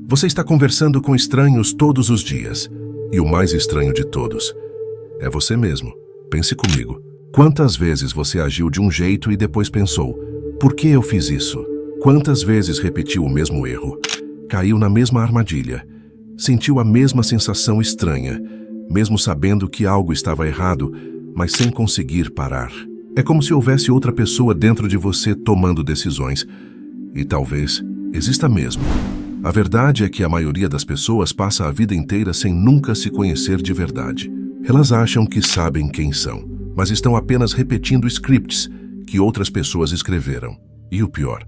Você está conversando com estranhos todos os dias. E o mais estranho de todos é você mesmo. Pense comigo. Quantas vezes você agiu de um jeito e depois pensou: por que eu fiz isso? Quantas vezes repetiu o mesmo erro? Caiu na mesma armadilha? Sentiu a mesma sensação estranha, mesmo sabendo que algo estava errado, mas sem conseguir parar? É como se houvesse outra pessoa dentro de você tomando decisões. E talvez exista mesmo. A verdade é que a maioria das pessoas passa a vida inteira sem nunca se conhecer de verdade. Elas acham que sabem quem são, mas estão apenas repetindo scripts que outras pessoas escreveram. E o pior,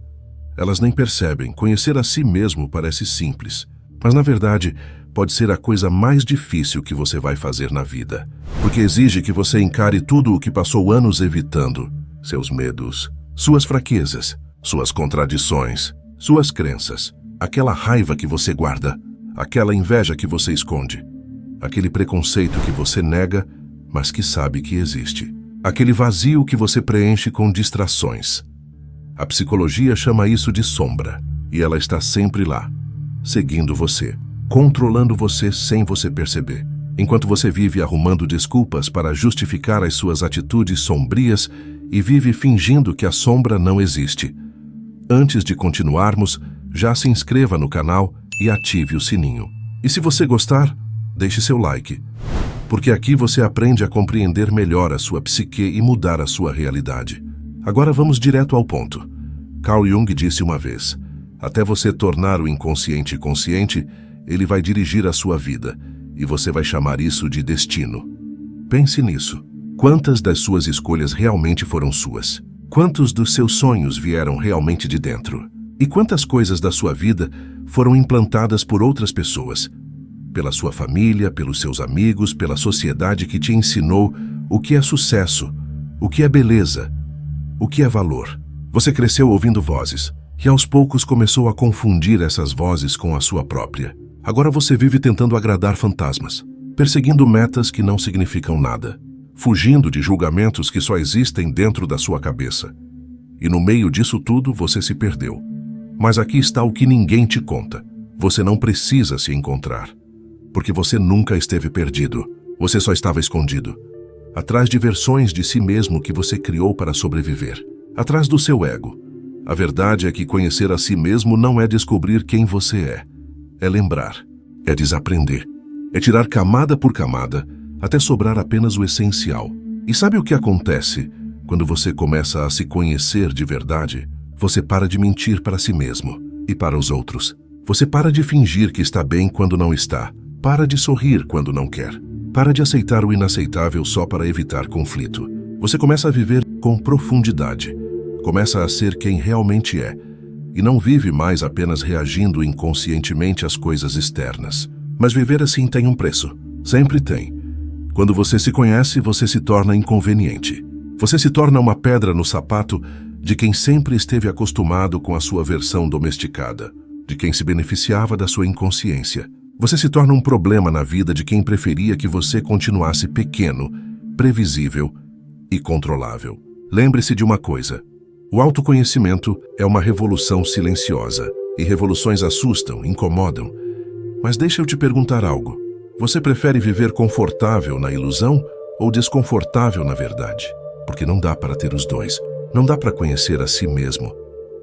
elas nem percebem. Conhecer a si mesmo parece simples, mas na verdade pode ser a coisa mais difícil que você vai fazer na vida, porque exige que você encare tudo o que passou anos evitando: seus medos, suas fraquezas, suas contradições, suas crenças, aquela raiva que você guarda, aquela inveja que você esconde, aquele preconceito que você nega, mas que sabe que existe, aquele vazio que você preenche com distrações. A psicologia chama isso de sombra, e ela está sempre lá, seguindo você, controlando você sem você perceber. Enquanto você vive arrumando desculpas para justificar as suas atitudes sombrias e vive fingindo que a sombra não existe. Antes de continuarmos, já se inscreva no canal e ative o sininho. E se você gostar, deixe seu like, porque aqui você aprende a compreender melhor a sua psique e mudar a sua realidade. Agora vamos direto ao ponto. Carl Jung disse uma vez: até você tornar o inconsciente consciente, ele vai dirigir a sua vida, e você vai chamar isso de destino. Pense nisso. Quantas das suas escolhas realmente foram suas? Quantos dos seus sonhos vieram realmente de dentro? E quantas coisas da sua vida foram implantadas por outras pessoas? Pela sua família, pelos seus amigos, pela sociedade que te ensinou o que é sucesso, o que é beleza, o que é valor. Você cresceu ouvindo vozes, e aos poucos começou a confundir essas vozes com a sua própria. Agora você vive tentando agradar fantasmas, perseguindo metas que não significam nada, fugindo de julgamentos que só existem dentro da sua cabeça. E no meio disso tudo você se perdeu. Mas aqui está o que ninguém te conta. Você não precisa se encontrar, porque você nunca esteve perdido. Você só estava escondido, atrás de versões de si mesmo que você criou para sobreviver, atrás do seu ego. A verdade é que conhecer a si mesmo não é descobrir quem você é lembrar, é desaprender, é tirar camada por camada até sobrar apenas o essencial. E sabe o que acontece quando você começa a se conhecer de verdade? Você para de mentir para si mesmo e para os outros. Você para de fingir que está bem quando não está. Para de sorrir quando não quer. Para de aceitar o inaceitável só para evitar conflito. Você começa a viver com profundidade. Começa a ser quem realmente é. E não vive mais apenas reagindo inconscientemente às coisas externas. Mas viver assim tem um preço. Sempre tem. Quando você se conhece, você se torna inconveniente. Você se torna uma pedra no sapato de quem sempre esteve acostumado com a sua versão domesticada, de quem se beneficiava da sua inconsciência. Você se torna um problema na vida de quem preferia que você continuasse pequeno, previsível e controlável. Lembre-se de uma coisa: o autoconhecimento é uma revolução silenciosa, e revoluções assustam, incomodam. Mas deixa eu te perguntar algo. Você prefere viver confortável na ilusão ou desconfortável na verdade? Porque não dá para ter os dois. Não dá para conhecer a si mesmo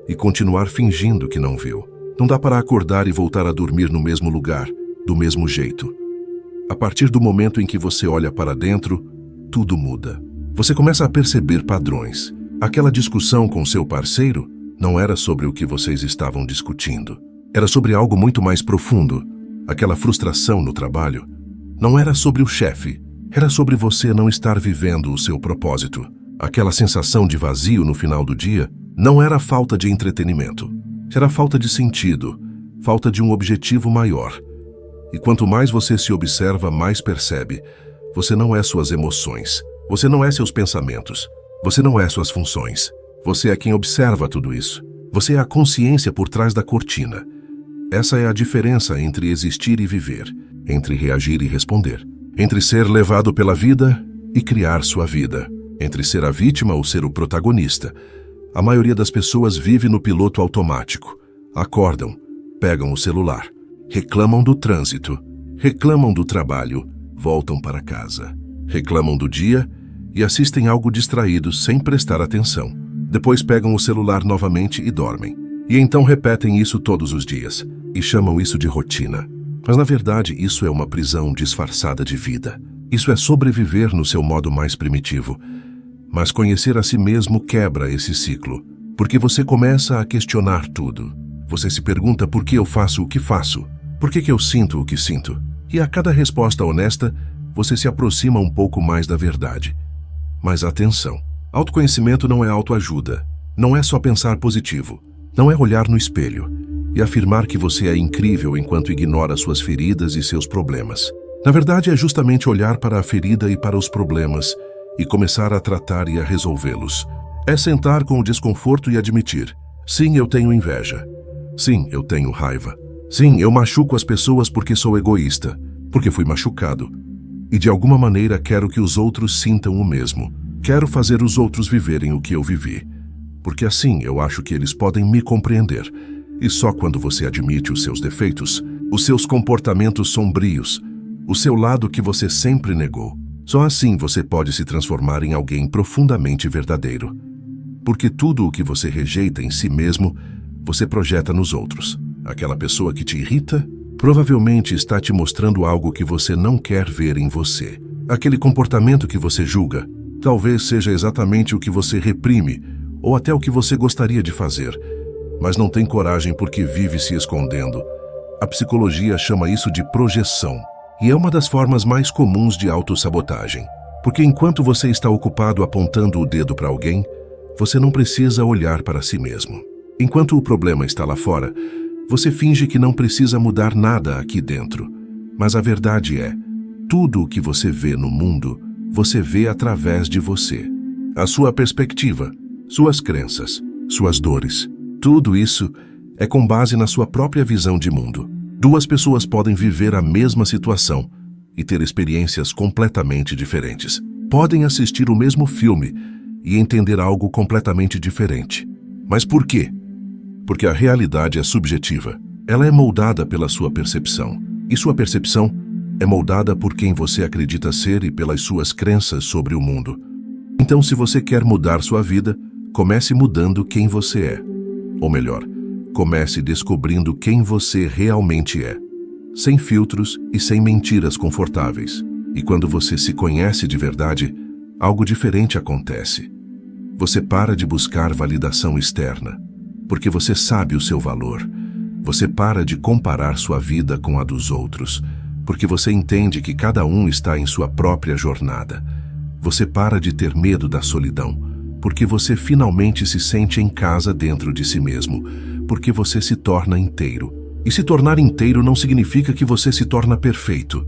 e continuar fingindo que não viu. Não dá para acordar e voltar a dormir no mesmo lugar, do mesmo jeito. A partir do momento em que você olha para dentro, tudo muda. Você começa a perceber padrões. Aquela discussão com seu parceiro não era sobre o que vocês estavam discutindo. Era sobre algo muito mais profundo. Aquela frustração no trabalho não era sobre o chefe. Era sobre você não estar vivendo o seu propósito. Aquela sensação de vazio no final do dia não era falta de entretenimento. Era falta de sentido, falta de um objetivo maior. E quanto mais você se observa, mais percebe. Você não é suas emoções. Você não é seus pensamentos. Você não é suas funções. Você é quem observa tudo isso. Você é a consciência por trás da cortina. Essa é a diferença entre existir e viver, entre reagir e responder, entre ser levado pela vida e criar sua vida, entre ser a vítima ou ser o protagonista. A maioria das pessoas vive no piloto automático. Acordam, pegam o celular, reclamam do trânsito, reclamam do trabalho, voltam para casa, reclamam do dia e assistem algo distraídos sem prestar atenção. Depois pegam o celular novamente e dormem. E então repetem isso todos os dias e chamam isso de rotina. Mas na verdade isso é uma prisão disfarçada de vida. Isso é sobreviver no seu modo mais primitivo. Mas conhecer a si mesmo quebra esse ciclo, porque você começa a questionar tudo. Você se pergunta por que eu faço o que faço, por que eu sinto o que sinto. E a cada resposta honesta, você se aproxima um pouco mais da verdade. Mas atenção, autoconhecimento não é autoajuda, não é só pensar positivo, não é olhar no espelho e afirmar que você é incrível enquanto ignora suas feridas e seus problemas. Na verdade, é justamente olhar para a ferida e para os problemas e começar a tratar e a resolvê-los. É sentar com o desconforto e admitir: sim, eu tenho inveja. Sim, eu tenho raiva. Sim, eu machuco as pessoas porque sou egoísta, porque fui machucado. E de alguma maneira quero que os outros sintam o mesmo. Quero fazer os outros viverem o que eu vivi. Porque assim eu acho que eles podem me compreender. E só quando você admite os seus defeitos, os seus comportamentos sombrios, o seu lado que você sempre negou, só assim você pode se transformar em alguém profundamente verdadeiro. Porque tudo o que você rejeita em si mesmo, você projeta nos outros. Aquela pessoa que te irrita, provavelmente está te mostrando algo que você não quer ver em você. Aquele comportamento que você julga, talvez seja exatamente o que você reprime, ou até o que você gostaria de fazer, mas não tem coragem porque vive se escondendo. A psicologia chama isso de projeção, e é uma das formas mais comuns de autossabotagem. Porque enquanto você está ocupado apontando o dedo para alguém, você não precisa olhar para si mesmo. Enquanto o problema está lá fora, você finge que não precisa mudar nada aqui dentro. Mas a verdade é, tudo o que você vê no mundo, você vê através de você. A sua perspectiva, suas crenças, suas dores, tudo isso é com base na sua própria visão de mundo. Duas pessoas podem viver a mesma situação e ter experiências completamente diferentes. Podem assistir o mesmo filme e entender algo completamente diferente. Mas por quê? Porque a realidade é subjetiva. Ela é moldada pela sua percepção. E sua percepção é moldada por quem você acredita ser e pelas suas crenças sobre o mundo. Então, se você quer mudar sua vida, comece mudando quem você é. Ou melhor, comece descobrindo quem você realmente é. Sem filtros e sem mentiras confortáveis. E quando você se conhece de verdade, algo diferente acontece. Você para de buscar validação externa, porque você sabe o seu valor. Você para de comparar sua vida com a dos outros, porque você entende que cada um está em sua própria jornada. Você para de ter medo da solidão, porque você finalmente se sente em casa dentro de si mesmo, porque você se torna inteiro. E se tornar inteiro não significa que você se torna perfeito.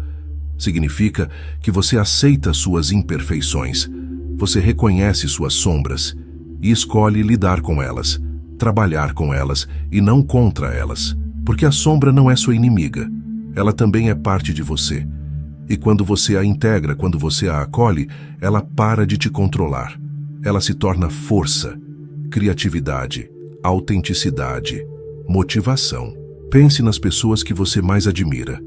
Significa que você aceita suas imperfeições, você reconhece suas sombras e escolhe lidar com elas, trabalhar com elas e não contra elas. Porque a sombra não é sua inimiga, ela também é parte de você. E quando você a integra, quando você a acolhe, ela para de te controlar. Ela se torna força, criatividade, autenticidade, motivação. Pense nas pessoas que você mais admira.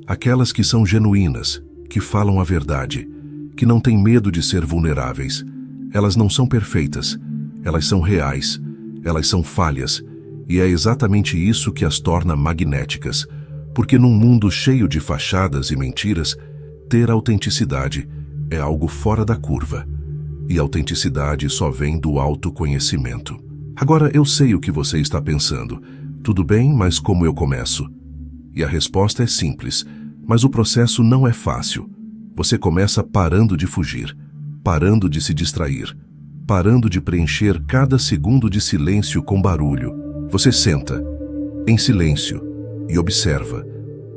Aquelas que são genuínas, que falam a verdade, que não têm medo de ser vulneráveis. Elas não são perfeitas, elas são reais, elas são falhas, e é exatamente isso que as torna magnéticas. Porque num mundo cheio de fachadas e mentiras, ter autenticidade é algo fora da curva. E autenticidade só vem do autoconhecimento. Agora eu sei o que você está pensando. Tudo bem, mas como eu começo? E a resposta é simples, mas o processo não é fácil. Você começa parando de fugir, parando de se distrair, parando de preencher cada segundo de silêncio com barulho. Você senta, em silêncio, e observa.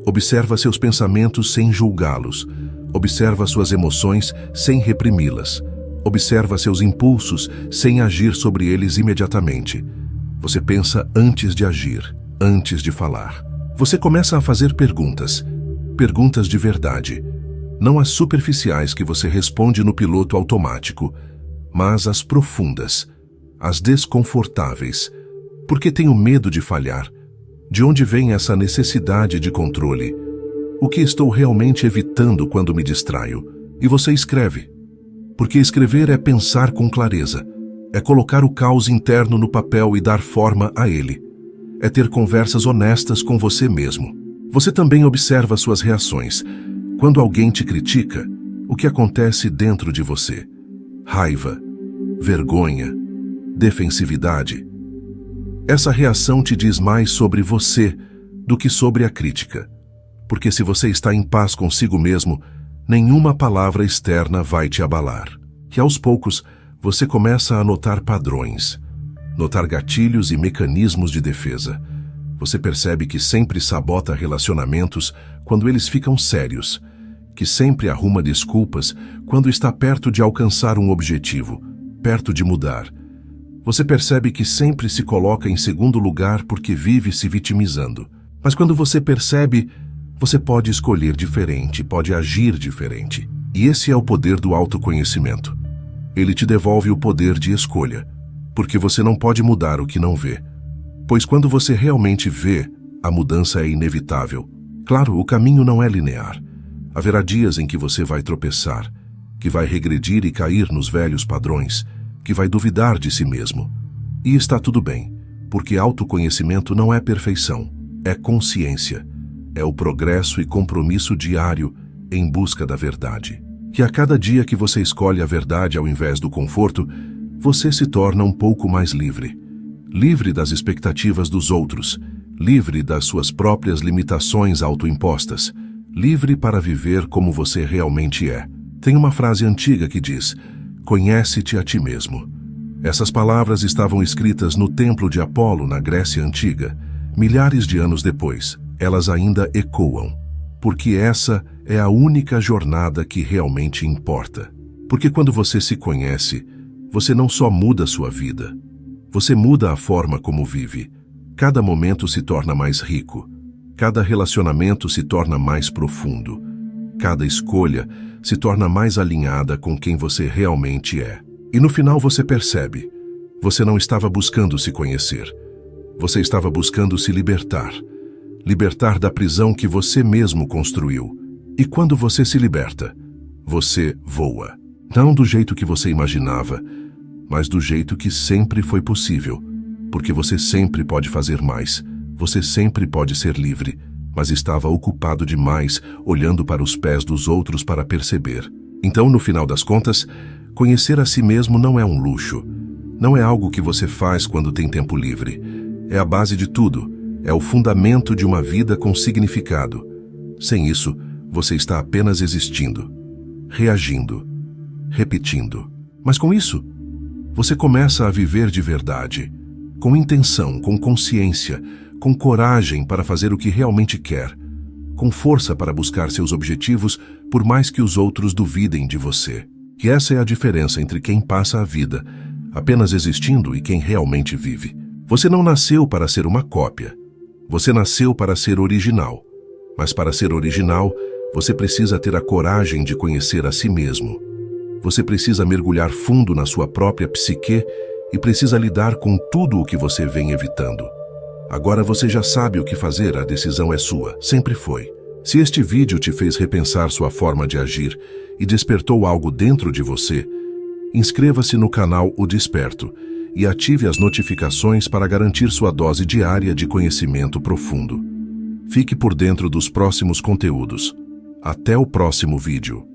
Observa seus pensamentos sem julgá-los. Observa suas emoções sem reprimi-las. Observa seus impulsos sem agir sobre eles imediatamente. Você pensa antes de agir, antes de falar. Você começa a fazer perguntas, perguntas de verdade. Não as superficiais que você responde no piloto automático, mas as profundas, as desconfortáveis. Por que tenho medo de falhar? De onde vem essa necessidade de controle? O que estou realmente evitando quando me distraio? E você escreve. Porque escrever é pensar com clareza. É colocar o caos interno no papel e dar forma a ele. É ter conversas honestas com você mesmo. Você também observa suas reações. Quando alguém te critica, o que acontece dentro de você? Raiva, vergonha, defensividade. Essa reação te diz mais sobre você do que sobre a crítica. Porque se você está em paz consigo mesmo, nenhuma palavra externa vai te abalar. E aos poucos, você começa a notar padrões, notar gatilhos e mecanismos de defesa. Você percebe que sempre sabota relacionamentos quando eles ficam sérios, que sempre arruma desculpas quando está perto de alcançar um objetivo, perto de mudar. Você percebe que sempre se coloca em segundo lugar porque vive se vitimizando. Mas quando você percebe, você pode escolher diferente, pode agir diferente. E esse é o poder do autoconhecimento. Ele te devolve o poder de escolha, porque você não pode mudar o que não vê. Pois quando você realmente vê, a mudança é inevitável. Claro, o caminho não é linear. Haverá dias em que você vai tropeçar, que vai regredir e cair nos velhos padrões, que vai duvidar de si mesmo. E está tudo bem, porque autoconhecimento não é perfeição, é consciência. É o progresso e compromisso diário em busca da verdade. E a cada dia que você escolhe a verdade ao invés do conforto, você se torna um pouco mais livre. Livre das expectativas dos outros, livre das suas próprias limitações autoimpostas, livre para viver como você realmente é. Tem uma frase antiga que diz: "Conhece-te a ti mesmo". Essas palavras estavam escritas no templo de Apolo, na Grécia Antiga. Milhares de anos depois, elas ainda ecoam. Porque essa é a única jornada que realmente importa. Porque quando você se conhece, você não só muda sua vida, você muda a forma como vive. Cada momento se torna mais rico. Cada relacionamento se torna mais profundo. Cada escolha se torna mais alinhada com quem você realmente é. E no final você percebe, você não estava buscando se conhecer. Você estava buscando se libertar. Libertar da prisão que você mesmo construiu. E quando você se liberta, você voa. Não do jeito que você imaginava, mas do jeito que sempre foi possível. Porque você sempre pode fazer mais. Você sempre pode ser livre, mas estava ocupado demais, olhando para os pés dos outros para perceber. Então, no final das contas, conhecer a si mesmo não é um luxo. Não é algo que você faz quando tem tempo livre. É a base de tudo. É o fundamento de uma vida com significado. Sem isso, você está apenas existindo, reagindo, repetindo. Mas com isso, você começa a viver de verdade, com intenção, com consciência, com coragem para fazer o que realmente quer, com força para buscar seus objetivos, por mais que os outros duvidem de você. E essa é a diferença entre quem passa a vida apenas existindo e quem realmente vive. Você não nasceu para ser uma cópia. Você nasceu para ser original. Mas para ser original, você precisa ter a coragem de conhecer a si mesmo. Você precisa mergulhar fundo na sua própria psique e precisa lidar com tudo o que você vem evitando. Agora você já sabe o que fazer, a decisão é sua, sempre foi. Se este vídeo te fez repensar sua forma de agir e despertou algo dentro de você, inscreva-se no canal O Desperto e ative as notificações para garantir sua dose diária de conhecimento profundo. Fique por dentro dos próximos conteúdos. Até o próximo vídeo.